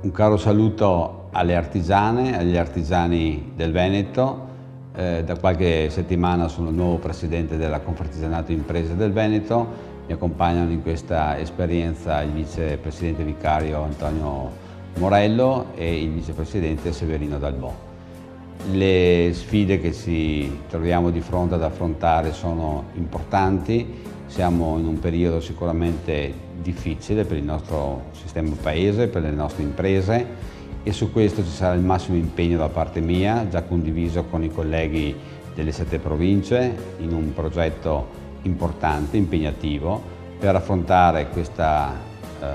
Un caro saluto alle artigiane, agli artigiani del Veneto. Da qualche settimana sono il nuovo presidente della Confartigianato Imprese del Veneto. Mi accompagnano in questa esperienza il vicepresidente vicario Antonio Morello e il vicepresidente Severino Dalbò. Le sfide che ci troviamo di fronte ad affrontare sono importanti. Siamo in un periodo sicuramente difficile per il nostro sistema paese, per le nostre imprese, e su questo ci sarà il massimo impegno da parte mia, già condiviso con i colleghi delle 7 province, in un progetto importante, impegnativo, per affrontare questa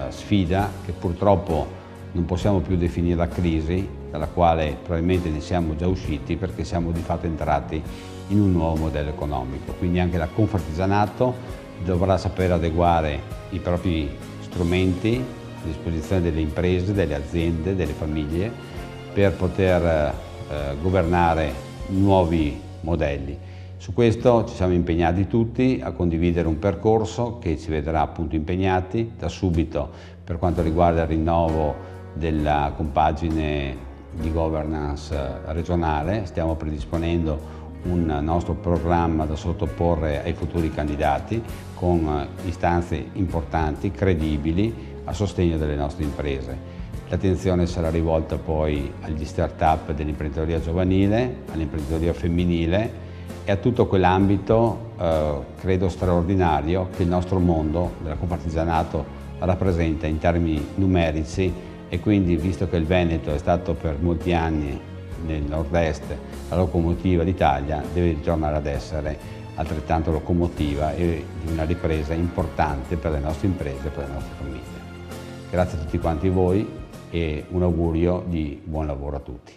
sfida che purtroppo non possiamo più definire la crisi, dalla quale probabilmente ne siamo già usciti perché siamo di fatto entrati in un nuovo modello economico. Quindi anche la Confartigianato dovrà sapere adeguare i propri strumenti a disposizione delle imprese, delle aziende, delle famiglie per poter governare nuovi modelli. Su questo ci siamo impegnati tutti a condividere un percorso che ci vedrà appunto impegnati da subito per quanto riguarda il rinnovo della compagine di governance regionale. Stiamo predisponendo un nostro programma da sottoporre ai futuri candidati con istanze importanti, credibili, a sostegno delle nostre imprese. L'attenzione sarà rivolta poi agli start-up dell'imprenditoria giovanile, all'imprenditoria femminile e a tutto quell'ambito, credo straordinario, che il nostro mondo della Confartigianato rappresenta in termini numerici, e quindi, visto che il Veneto è stato per molti anni nel nord-est la locomotiva d'Italia, deve ritornare ad essere altrettanto locomotiva e di una ripresa importante per le nostre imprese e per le nostre famiglie. Grazie a tutti quanti voi e un augurio di buon lavoro a tutti.